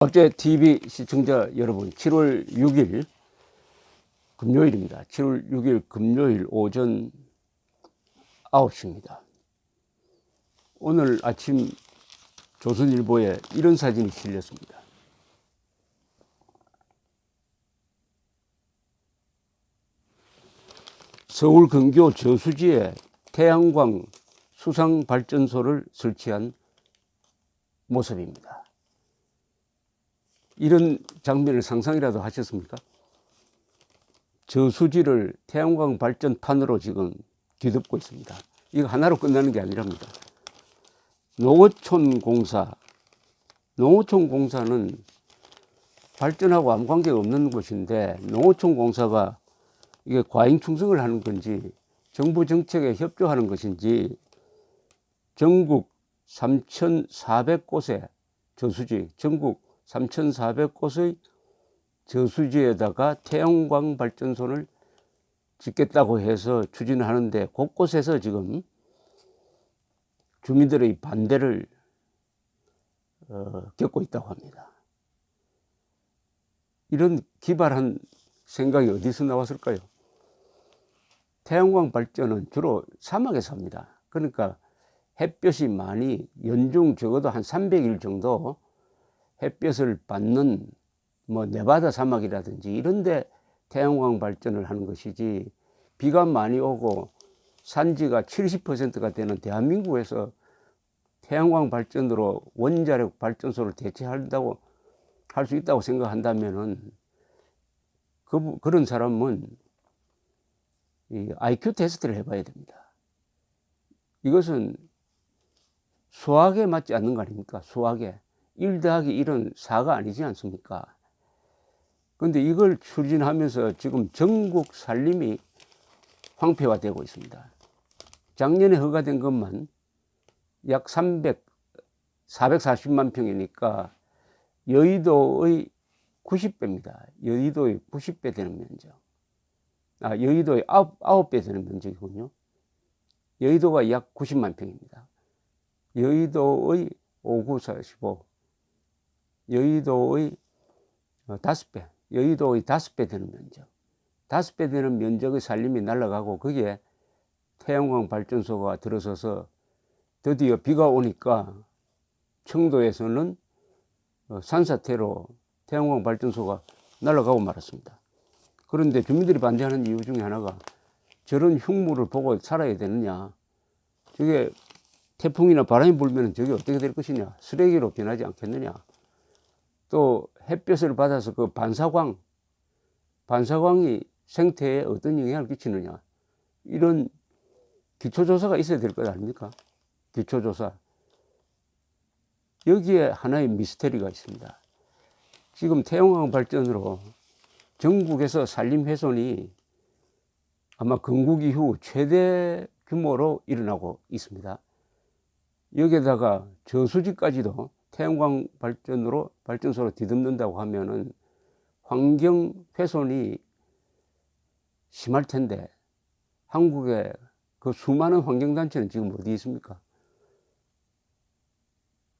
어제 TV 시청자 여러분, 7월 6일 금요일입니다. 7월 6일 금요일 오전 9시입니다. 오늘 아침 조선일보에 이런 사진이 실렸습니다. 서울 근교 저수지에 태양광 수상발전소를 설치한 모습입니다. 이런 장면을 상상이라도 하셨습니까? 저수지를 태양광 발전판으로 지금 뒤덮고 있습니다. 이거 하나로 끝나는 게 아니랍니다. 농어촌공사는 발전하고 아무 관계가 없는 곳인데, 농어촌공사가 이게 과잉 충성을 하는 건지 정부 정책에 협조하는 것인지 전국 3,400곳의 저수지, 전국 3,400곳의 저수지에다가 태양광 발전소를 짓겠다고 해서 추진하는데, 곳곳에서 지금 주민들의 반대를 겪고 있다고 합니다. 이런 기발한 생각이 어디서 나왔을까요? 태양광 발전은 주로 사막에서 합니다. 그러니까 햇볕이 많이, 연중 적어도 한 300일 정도 햇볕을 받는 네바다 사막이라든지 이런데 태양광 발전을 하는 것이지, 비가 많이 오고 산지가 70%가 되는 대한민국에서 태양광 발전으로 원자력 발전소를 대체한다고 할 수 있다고 생각한다면은 그런 사람은 이 IQ 테스트를 해봐야 됩니다. 이것은 수학에 맞지 않는 거 아닙니까? 수학에 1 더하기 1은 4가 아니지 않습니까? 그런데 이걸 추진하면서 지금 전국 산림이 황폐화되고 있습니다. 작년에 허가된 것만 약 440만 평이니까 여의도의 90배입니다. 여의도의 90배 되는 면적. 여의도의 9배 되는 면적이군요. 여의도가 약 90만 평입니다. 여의도의 5945, 여의도의 5배, 여의도의 5배 되는 면적, 5배 되는 면적의 산림이 날아가고, 거기에 태양광 발전소가 들어서서 드디어 비가 오니까 청도에서는 산사태로 태양광 발전소가 날아가고 말았습니다. 그런데 주민들이 반대하는 이유 중에 하나가, 저런 흉물을 보고 살아야 되느냐, 저게 태풍이나 바람이 불면 저게 어떻게 될 것이냐, 쓰레기로 변하지 않겠느냐, 또 햇볕을 받아서 그 반사광이 생태에 어떤 영향을 끼치느냐, 이런 기초조사가 있어야 될 것 아닙니까? 기초조사. 여기에 하나의 미스터리가 있습니다. 지금 태양광 발전으로 전국에서 산림 훼손이 아마 건국 이후 최대 규모로 일어나고 있습니다. 여기에다가 저수지까지도 태양광 발전소로 뒤덮는다고 하면은 환경 훼손이 심할 텐데, 한국의 그 수많은 환경단체는 지금 어디 있습니까?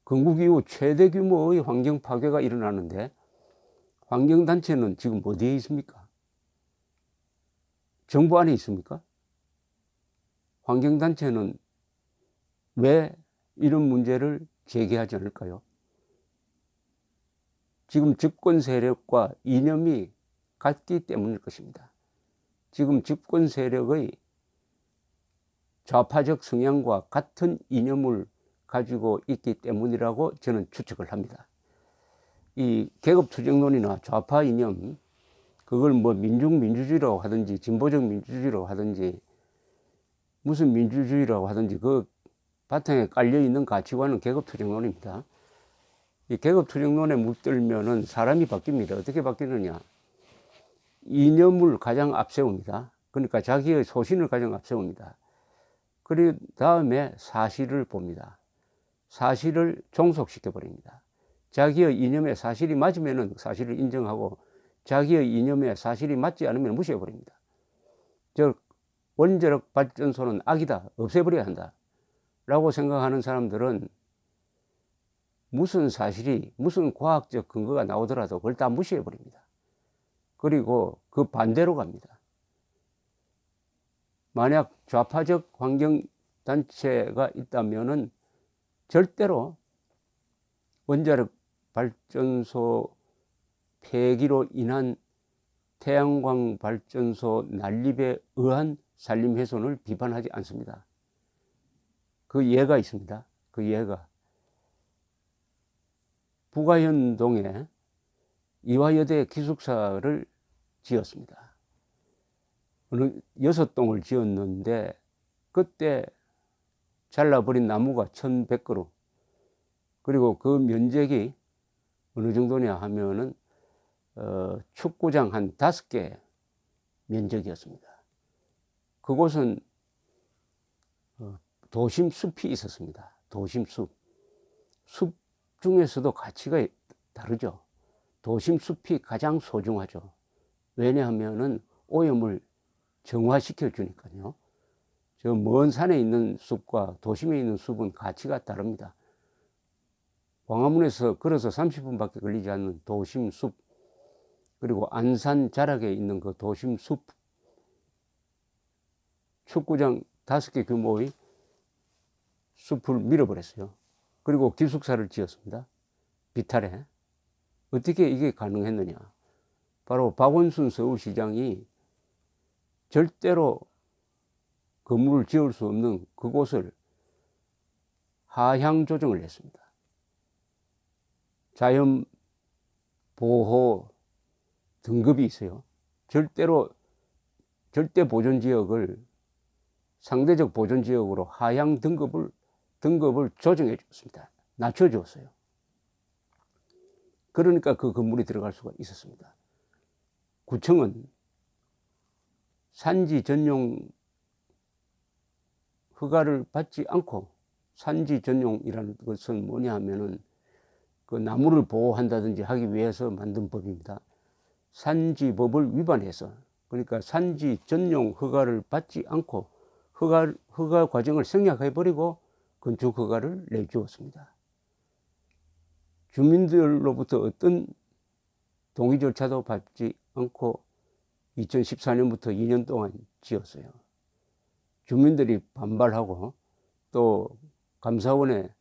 건국 이후 최대 규모의 환경 파괴가 일어나는데, 환경단체는 지금 어디에 있습니까? 정부 안에 있습니까? 환경단체는 왜 이런 문제를 제기하지 않을까요? 지금 집권 세력과 이념이 같기 때문일 것입니다. 지금 집권 세력의 좌파적 성향과 같은 이념을 가지고 있기 때문이라고 저는 추측을 합니다. 이 계급투쟁론이나 좌파 이념, 그걸 민중민주주의라고 하든지 진보적 민주주의라고 하든지 무슨 민주주의라고 하든지, 그 바탕에 깔려있는 가치관은 계급투쟁론입니다. 이 계급투쟁론에 물들면은 사람이 바뀝니다. 어떻게 바뀌느냐, 이념을 가장 앞세웁니다. 그러니까 자기의 소신을 가장 앞세웁니다. 그 다음에 사실을 봅니다. 사실을 종속시켜 버립니다. 자기의 이념에 사실이 맞으면 사실을 인정하고, 자기의 이념에 사실이 맞지 않으면 무시해 버립니다. 즉, 원자력 발전소는 악이다, 없애버려야 한다 라고 생각하는 사람들은 무슨 사실이 무슨 과학적 근거가 나오더라도 그걸 다 무시해 버립니다. 그리고 그 반대로 갑니다. 만약 좌파적 환경단체가 있다면은 절대로 원자력 발전소 폐기로 인한 태양광 발전소 난립에 의한 산림 훼손을 비판하지 않습니다. 그 예가 있습니다. 그 예가 부가현동에 이화여대 기숙사를 지었습니다. 어느 6동을 지었는데 그때 잘라버린 나무가 1100그루, 그리고 그 면적이 어느 정도냐 하면은 축구장 한 5개 면적이었습니다. 그곳은 도심 숲이 있었습니다. 도심 숲. 숲 중에서도 가치가 다르죠. 도심 숲이 가장 소중하죠. 왜냐하면은 오염을 정화시켜 주니까요. 저 먼 산에 있는 숲과 도심에 있는 숲은 가치가 다릅니다. 광화문에서 걸어서 30분밖에 걸리지 않는 도심 숲, 그리고 안산 자락에 있는 그 도심 숲, 축구장 5개 규모의 숲을 밀어버렸어요. 그리고 기숙사를 지었습니다. 비탈에. 어떻게 이게 가능했느냐? 바로 박원순 서울시장이 절대로 건물을 지을 수 없는 그곳을 하향 조정을 했습니다. 자연 보호 등급이 있어요. 절대 보존 지역을 상대적 보존 지역으로 하향 등급을 조정해 줬습니다. 낮춰 줬어요. 그러니까 그 건물이 들어갈 수가 있었습니다. 구청은 산지 전용 허가를 받지 않고, 산지 전용이라는 것은 뭐냐 하면은 그 나무를 보호한다든지 하기 위해서 만든 법입니다. 산지법을 위반해서, 그러니까 산지 전용 허가를 받지 않고 허가 과정을 생략해 버리고 건축 허가를 내주었습니다. 주민들로부터 어떤 동의 절차도 밟지 않고 2014년부터 2년 동안 지었어요. 주민들이 반발하고 또 감사원에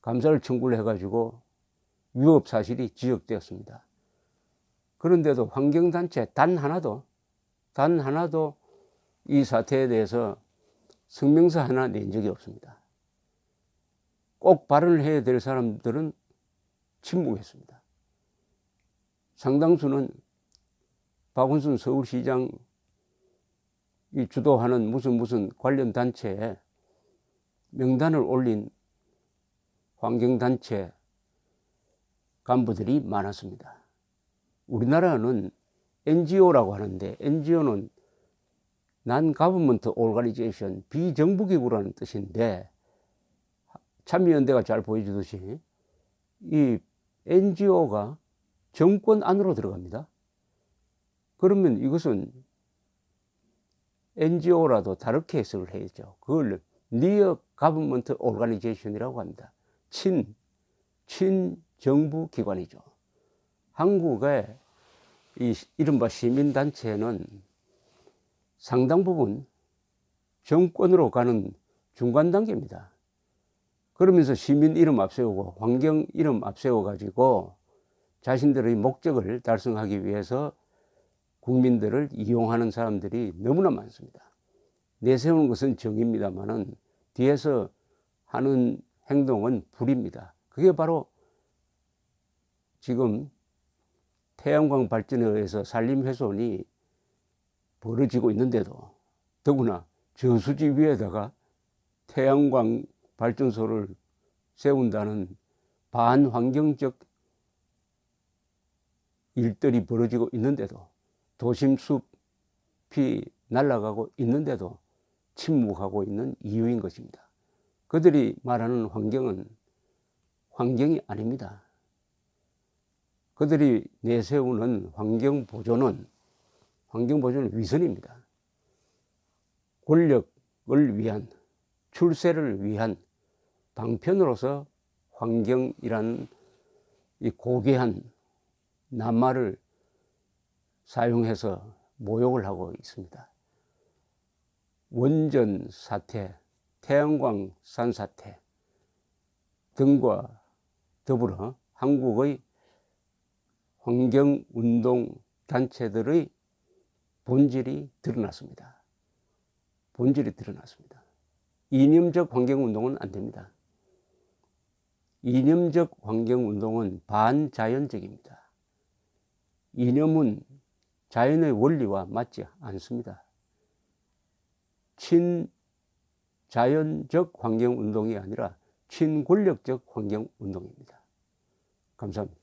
감사를 청구를 해가지고 위법 사실이 지적되었습니다. 그런데도 환경단체 단 하나도 이 사태에 대해서 성명서 하나 낸 적이 없습니다. 꼭 발언을 해야 될 사람들은 침묵했습니다. 상당수는 박원순 서울시장이 주도하는 무슨 관련 단체에 명단을 올린 환경단체 간부들이 많았습니다. 우리나라는 NGO라고 하는데, NGO는 Non-Government Organization, 비정부기구라는 뜻인데, 참여연대가 잘 보여주듯이 이 NGO가 정권 안으로 들어갑니다. 그러면 이것은 NGO라도 다르게 해석을 해야죠. 그걸 Near Government Organization이라고 합니다. 친정부 기관이죠. 한국의 이 이른바 시민단체는 상당 부분 정권으로 가는 중간 단계입니다. 그러면서 시민 이름 앞세우고 환경 이름 앞세워 가지고 자신들의 목적을 달성하기 위해서 국민들을 이용하는 사람들이 너무나 많습니다. 내세우는 것은 정의입니다만은 뒤에서 하는 행동은 불입니다. 그게 바로 지금 태양광 발전에 의해서 산림 훼손이 벌어지고 있는데도, 더구나 저수지 위에다가 태양광 발전소를 세운다는 반환경적 일들이 벌어지고 있는데도, 도심 숲이 날아가고 있는데도 침묵하고 있는 이유인 것입니다. 그들이 말하는 환경은 환경이 아닙니다. 그들이 내세우는 환경보존은 위선입니다. 권력을 위한, 출세를 위한 방편으로서 환경이라는 이 고귀한 낱말을 사용해서 모욕을 하고 있습니다. 원전 사태, 태양광 산사태 등과 더불어 한국의 환경운동 단체들의 본질이 드러났습니다. 본질이 드러났습니다. 이념적 환경운동은 안 됩니다. 이념적 환경운동은 반자연적입니다. 이념은 자연의 원리와 맞지 않습니다. 친자연적 환경운동이 아니라 친권력적 환경운동입니다. 감사합니다.